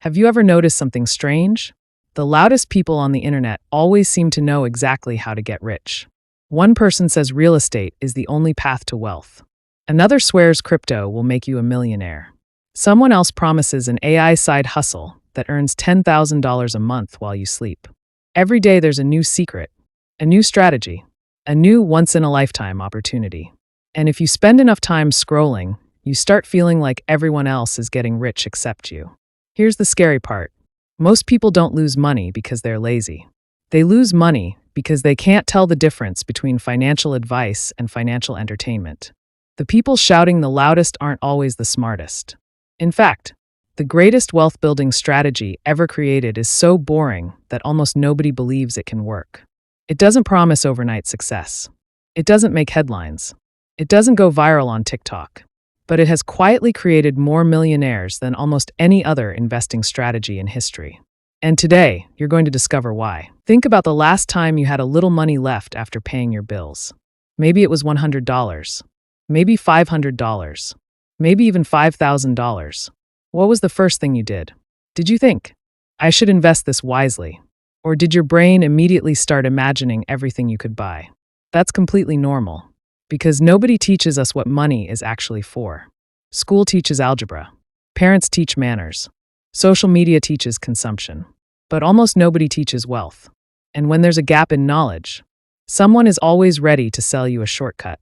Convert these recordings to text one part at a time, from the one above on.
Have you ever noticed something strange? The loudest people on the internet always seem to know exactly how to get rich. One person says real estate is the only path to wealth. Another swears crypto will make you a millionaire. Someone else promises an AI side hustle that earns $10,000 a month while you sleep. Every day there's a new secret, a new strategy, a new once-in-a-lifetime opportunity. And if you spend enough time scrolling, you start feeling like everyone else is getting rich except you. Here's the scary part. Most people don't lose money because they're lazy. They lose money because they can't tell the difference between financial advice and financial entertainment. The people shouting the loudest aren't always the smartest. In fact, the greatest wealth-building strategy ever created is so boring that almost nobody believes it can work. It doesn't promise overnight success. It doesn't make headlines. It doesn't go viral on TikTok. But it has quietly created more millionaires than almost any other investing strategy in history. And today, you're going to discover why. Think about the last time you had a little money left after paying your bills. Maybe it was $100. Maybe $500. Maybe even $5,000. What was the first thing you did? Did you think, I should invest this wisely? Or did your brain immediately start imagining everything you could buy? That's completely normal. Because nobody teaches us what money is actually for. School teaches algebra. Parents teach manners. Social media teaches consumption. But almost nobody teaches wealth. And when there's a gap in knowledge, someone is always ready to sell you a shortcut.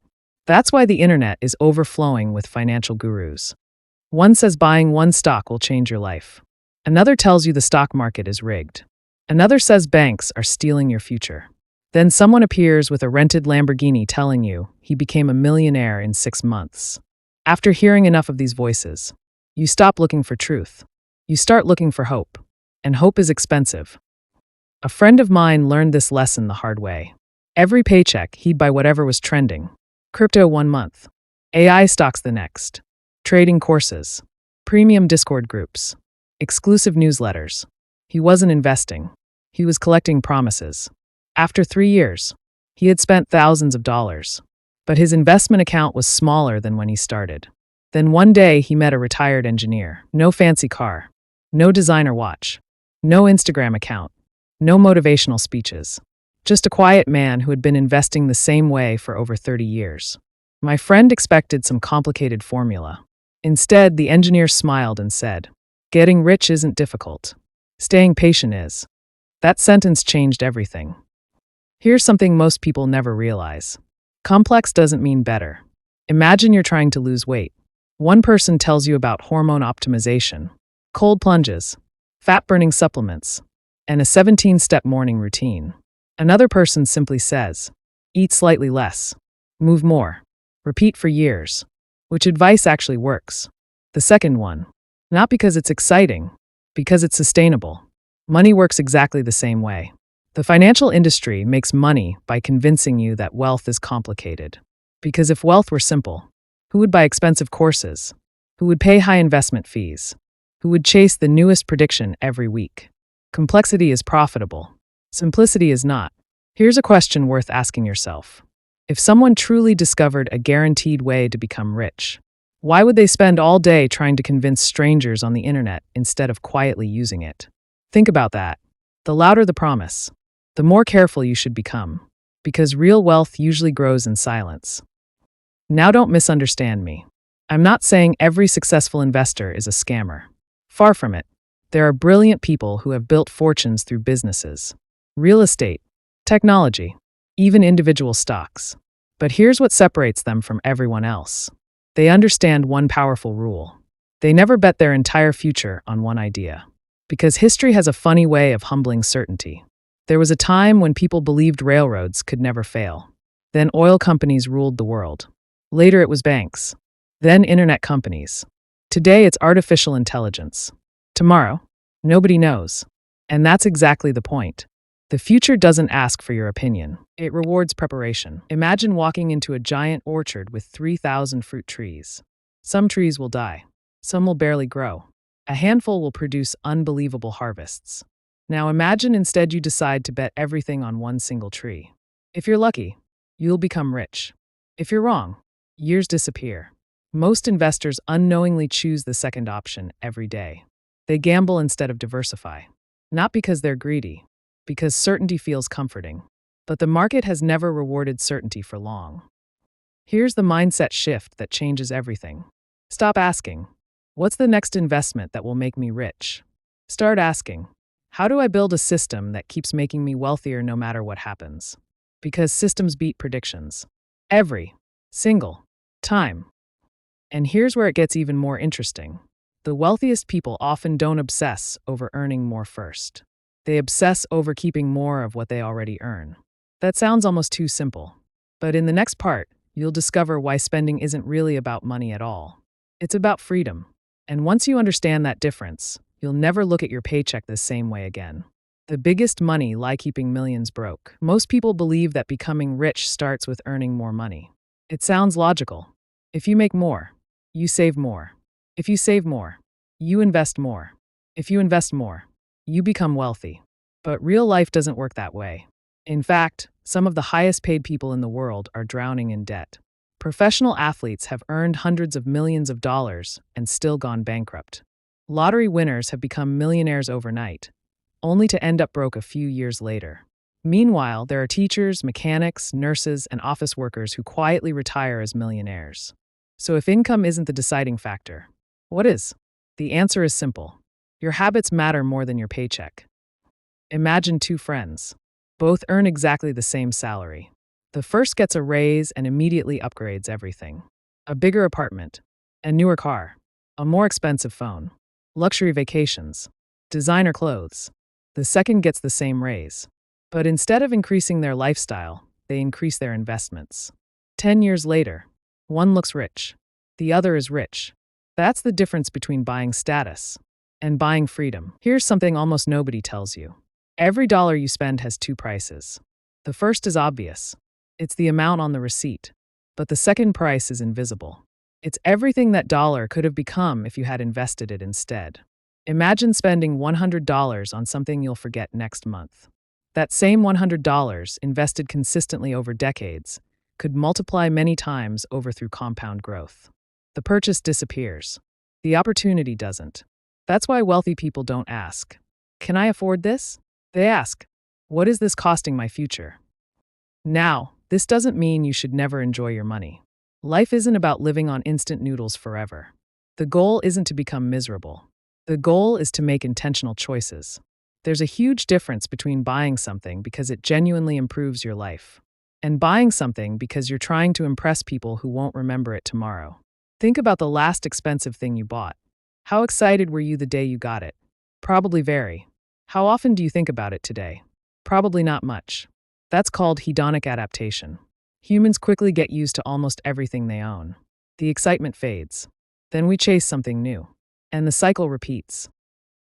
That's why the internet is overflowing with financial gurus. One says buying one stock will change your life. Another tells you the stock market is rigged. Another says banks are stealing your future. Then someone appears with a rented Lamborghini telling you he became a millionaire in 6 months. After hearing enough of these voices, you stop looking for truth. You start looking for hope. And hope is expensive. A friend of mine learned this lesson the hard way. Every paycheck, he'd buy whatever was trending. Crypto 1 month. AI stocks the next. Trading courses. Premium Discord groups. Exclusive newsletters. He wasn't investing. He was collecting promises. After 3 years, he had spent thousands of dollars, but his investment account was smaller than when he started. Then one day he met a retired engineer. No fancy car, no designer watch, no Instagram account, no motivational speeches. Just a quiet man who had been investing the same way for over 30 years. My friend expected some complicated formula. Instead, the engineer smiled and said, "Getting rich isn't difficult. Staying patient is." That sentence changed everything. Here's something most people never realize. Complex doesn't mean better. Imagine you're trying to lose weight. One person tells you about hormone optimization, cold plunges, fat-burning supplements, and a 17-step morning routine. Another person simply says, eat slightly less, move more, repeat for years. Which advice actually works? The second one. Not because it's exciting, because it's sustainable. Money works exactly the same way. The financial industry makes money by convincing you that wealth is complicated. Because if wealth were simple, who would buy expensive courses? Who would pay high investment fees? Who would chase the newest prediction every week? Complexity is profitable. Simplicity is not. Here's a question worth asking yourself. If someone truly discovered a guaranteed way to become rich, why would they spend all day trying to convince strangers on the internet instead of quietly using it? Think about that. The louder the promise, the more careful you should become, because real wealth usually grows in silence. Now don't misunderstand me. I'm not saying every successful investor is a scammer. Far from it. There are brilliant people who have built fortunes through businesses, real estate, technology, even individual stocks. But here's what separates them from everyone else. They understand one powerful rule. They never bet their entire future on one idea. Because history has a funny way of humbling certainty. There was a time when people believed railroads could never fail. Then oil companies ruled the world. Later it was banks. Then internet companies. Today it's artificial intelligence. Tomorrow, nobody knows. And that's exactly the point. The future doesn't ask for your opinion. It rewards preparation. Imagine walking into a giant orchard with 3,000 fruit trees. Some trees will die. Some will barely grow. A handful will produce unbelievable harvests. Now imagine instead you decide to bet everything on one single tree. If you're lucky, you'll become rich. If you're wrong, years disappear. Most investors unknowingly choose the second option every day. They gamble instead of diversify. Not because they're greedy, because certainty feels comforting. But the market has never rewarded certainty for long. Here's the mindset shift that changes everything. Stop asking, what's the next investment that will make me rich? Start asking, how do I build a system that keeps making me wealthier no matter what happens? Because systems beat predictions. Every single time. And here's where it gets even more interesting. The wealthiest people often don't obsess over earning more first. They obsess over keeping more of what they already earn. That sounds almost too simple. But in the next part, you'll discover why spending isn't really about money at all. It's about freedom. And once you understand that difference, you'll never look at your paycheck the same way again. The biggest money lie keeping millions broke. Most people believe that becoming rich starts with earning more money. It sounds logical. If you make more, you save more. If you save more, you invest more. If you invest more, you become wealthy. But real life doesn't work that way. In fact, some of the highest paid people in the world are drowning in debt. Professional athletes have earned hundreds of millions of dollars and still gone bankrupt. Lottery winners have become millionaires overnight, only to end up broke a few years later. Meanwhile, there are teachers, mechanics, nurses, and office workers who quietly retire as millionaires. So if income isn't the deciding factor, what is? The answer is simple. Your habits matter more than your paycheck. Imagine two friends. Both earn exactly the same salary. The first gets a raise and immediately upgrades everything. A bigger apartment, a newer car, a more expensive phone, luxury vacations, designer clothes. The second gets the same raise. But instead of increasing their lifestyle, they increase their investments. 10 years later, one looks rich. The other is rich. That's the difference between buying status and buying freedom. Here's something almost nobody tells you. Every dollar you spend has two prices. The first is obvious. It's the amount on the receipt. But the second price is invisible. It's everything that dollar could have become if you had invested it instead. Imagine spending $100 on something you'll forget next month. That same $100, invested consistently over decades, could multiply many times over through compound growth. The purchase disappears. The opportunity doesn't. That's why wealthy people don't ask, "Can I afford this?" They ask, "What is this costing my future?" Now, this doesn't mean you should never enjoy your money. Life isn't about living on instant noodles forever. The goal isn't to become miserable. The goal is to make intentional choices. There's a huge difference between buying something because it genuinely improves your life and buying something because you're trying to impress people who won't remember it tomorrow. Think about the last expensive thing you bought. How excited were you the day you got it? Probably very. How often do you think about it today? Probably not much. That's called hedonic adaptation. Humans quickly get used to almost everything they own. The excitement fades. Then we chase something new. And the cycle repeats.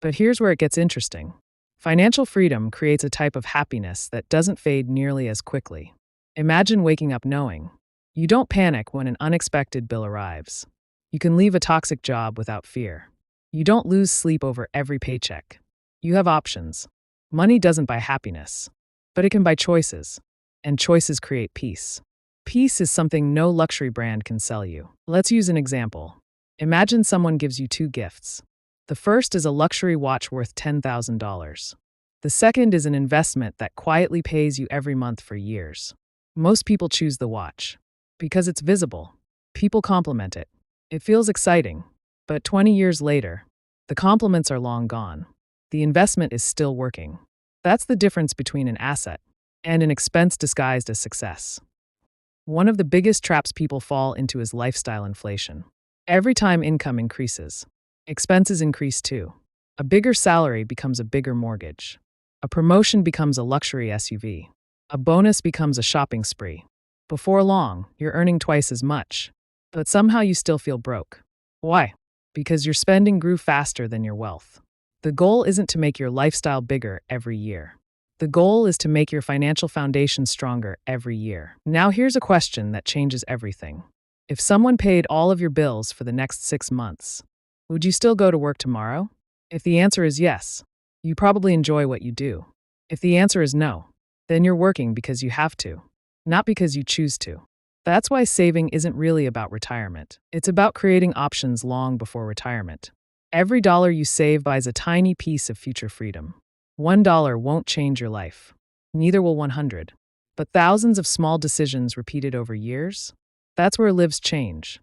But here's where it gets interesting. Financial freedom creates a type of happiness that doesn't fade nearly as quickly. Imagine waking up knowing you don't panic when an unexpected bill arrives. You can leave a toxic job without fear. You don't lose sleep over every paycheck. You have options. Money doesn't buy happiness, but it can buy choices. And choices create peace. Peace is something no luxury brand can sell you. Let's use an example. Imagine someone gives you two gifts. The first is a luxury watch worth $10,000. The second is an investment that quietly pays you every month for years. Most people choose the watch because it's visible. People compliment it. It feels exciting. But 20 years later, the compliments are long gone. The investment is still working. That's the difference between an asset and an expense disguised as success. One of the biggest traps people fall into is lifestyle inflation. Every time income increases, expenses increase too. A bigger salary becomes a bigger mortgage. A promotion becomes a luxury SUV. A bonus becomes a shopping spree. Before long, you're earning twice as much, but somehow you still feel broke. Why? Because your spending grew faster than your wealth. The goal isn't to make your lifestyle bigger every year. The goal is to make your financial foundation stronger every year. Now here's a question that changes everything. If someone paid all of your bills for the next 6 months, would you still go to work tomorrow? If the answer is yes, you probably enjoy what you do. If the answer is no, then you're working because you have to, not because you choose to. That's why saving isn't really about retirement. It's about creating options long before retirement. Every dollar you save buys a tiny piece of future freedom. $1 won't change your life. Neither will 100. But thousands of small decisions repeated over years? That's where lives change.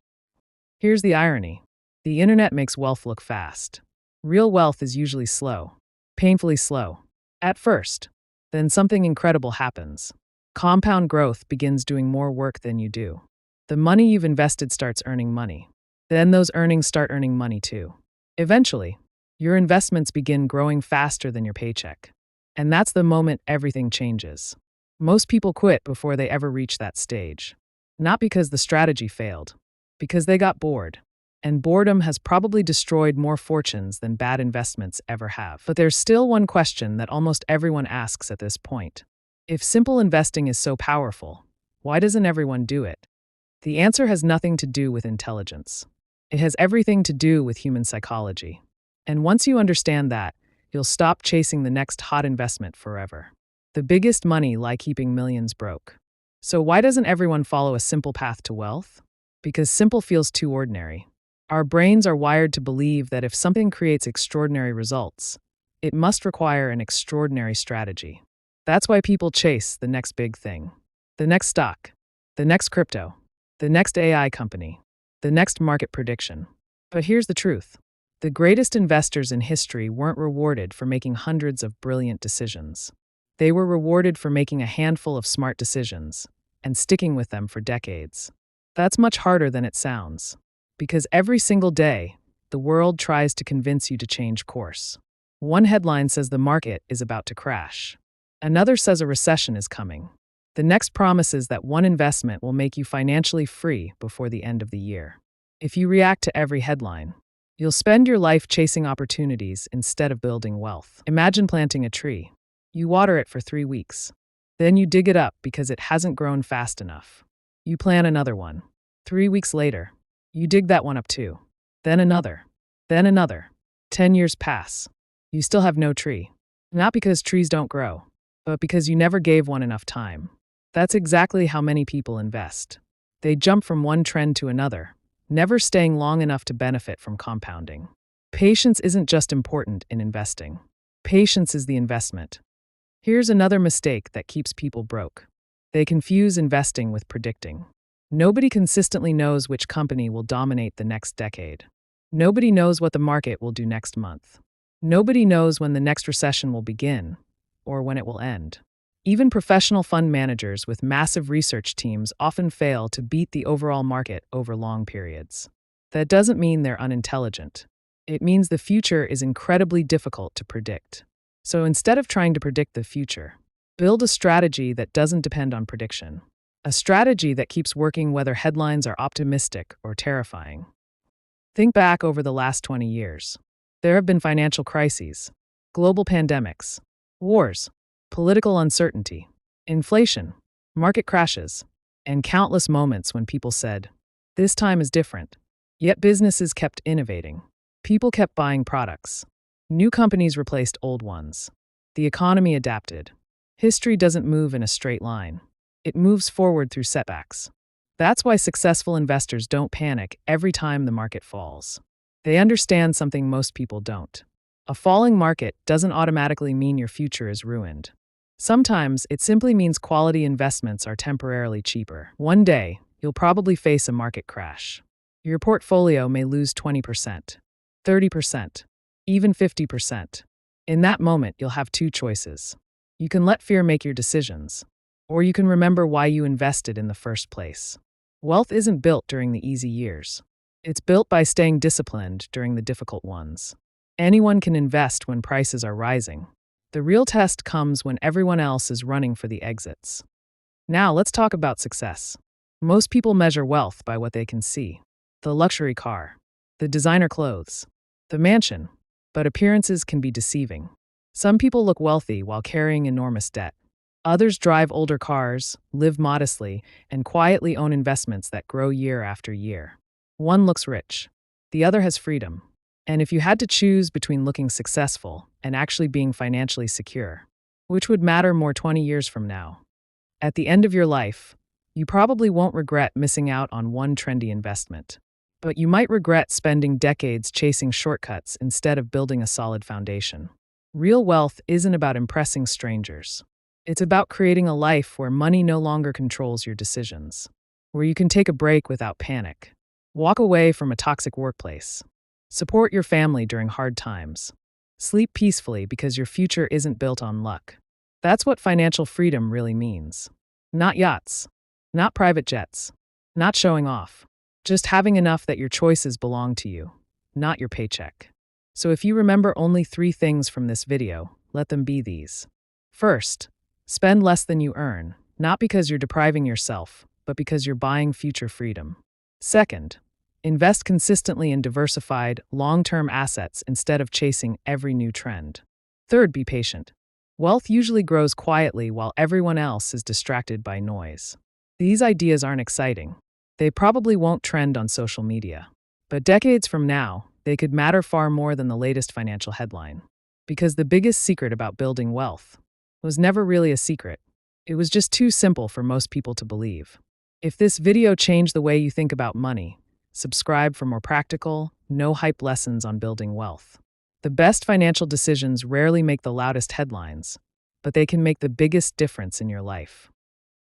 Here's the irony. The internet makes wealth look fast. Real wealth is usually slow. Painfully slow. At first. Then something incredible happens. Compound growth begins doing more work than you do. The money you've invested starts earning money. Then those earnings start earning money too. Eventually, your investments begin growing faster than your paycheck. And that's the moment everything changes. Most people quit before they ever reach that stage. Not because the strategy failed, because they got bored. And boredom has probably destroyed more fortunes than bad investments ever have. But there's still one question that almost everyone asks at this point. If simple investing is so powerful, why doesn't everyone do it? The answer has nothing to do with intelligence. It has everything to do with human psychology. And once you understand that, you'll stop chasing the next hot investment forever. The biggest money lie keeping millions broke. So why doesn't everyone follow a simple path to wealth? Because simple feels too ordinary. Our brains are wired to believe that if something creates extraordinary results, it must require an extraordinary strategy. That's why people chase the next big thing. The next stock. The next crypto. The next AI company. The next market prediction. But here's the truth. The greatest investors in history weren't rewarded for making hundreds of brilliant decisions. They were rewarded for making a handful of smart decisions and sticking with them for decades. That's much harder than it sounds, because every single day, the world tries to convince you to change course. One headline says the market is about to crash. Another says a recession is coming. The next promises that one investment will make you financially free before the end of the year. If you react to every headline, you'll spend your life chasing opportunities instead of building wealth. Imagine planting a tree. You water it for 3 weeks. Then you dig it up because it hasn't grown fast enough. You plant another one. 3 weeks later, you dig that one up too. Then another. Then another. 10 years pass. You still have no tree. Not because trees don't grow, but because you never gave one enough time. That's exactly how many people invest. They jump from one trend to another, never staying long enough to benefit from compounding. Patience isn't just important in investing. Patience is the investment. Here's another mistake that keeps people broke. They confuse investing with predicting. Nobody consistently knows which company will dominate the next decade. Nobody knows what the market will do next month. Nobody knows when the next recession will begin, or when it will end. Even professional fund managers with massive research teams often fail to beat the overall market over long periods. That doesn't mean they're unintelligent. It means the future is incredibly difficult to predict. So instead of trying to predict the future, build a strategy that doesn't depend on prediction. A strategy that keeps working whether headlines are optimistic or terrifying. Think back over the last 20 years. There have been financial crises, global pandemics, wars, political uncertainty, inflation, market crashes, and countless moments when people said, "This time is different." Yet businesses kept innovating. People kept buying products. New companies replaced old ones. The economy adapted. History doesn't move in a straight line. It moves forward through setbacks. That's why successful investors don't panic every time the market falls. They understand something most people don't. A falling market doesn't automatically mean your future is ruined. Sometimes it simply means quality investments are temporarily cheaper. One day, you'll probably face a market crash. Your portfolio may lose 20%, 30%, even 50%. In that moment, you'll have two choices. You can let fear make your decisions, or you can remember why you invested in the first place. Wealth isn't built during the easy years. It's built by staying disciplined during the difficult ones. Anyone can invest when prices are rising. The real test comes when everyone else is running for the exits. Now let's talk about success. Most people measure wealth by what they can see. The luxury car, the designer clothes, the mansion. But appearances can be deceiving. Some people look wealthy while carrying enormous debt. Others drive older cars, live modestly, and quietly own investments that grow year after year. One looks rich. The other has freedom. And if you had to choose between looking successful and actually being financially secure, which would matter more 20 years from now? At the end of your life, you probably won't regret missing out on one trendy investment. But you might regret spending decades chasing shortcuts instead of building a solid foundation. Real wealth isn't about impressing strangers. It's about creating a life where money no longer controls your decisions, where you can take a break without panic, walk away from a toxic workplace, support your family during hard times, sleep peacefully because your future isn't built on luck. That's what financial freedom really means. Not yachts, not private jets, not showing off, just having enough that your choices belong to you, not your paycheck. So if you remember only 3 things from this video, let them be these. First, spend less than you earn, not because you're depriving yourself, but because you're buying future freedom. Second, invest consistently in diversified, long-term assets instead of chasing every new trend. Third, be patient. Wealth usually grows quietly while everyone else is distracted by noise. These ideas aren't exciting. They probably won't trend on social media. But decades from now, they could matter far more than the latest financial headline. Because the biggest secret about building wealth was never really a secret. It was just too simple for most people to believe. If this video changed the way you think about money, subscribe for more practical, no-hype lessons on building wealth. The best financial decisions rarely make the loudest headlines, but they can make the biggest difference in your life.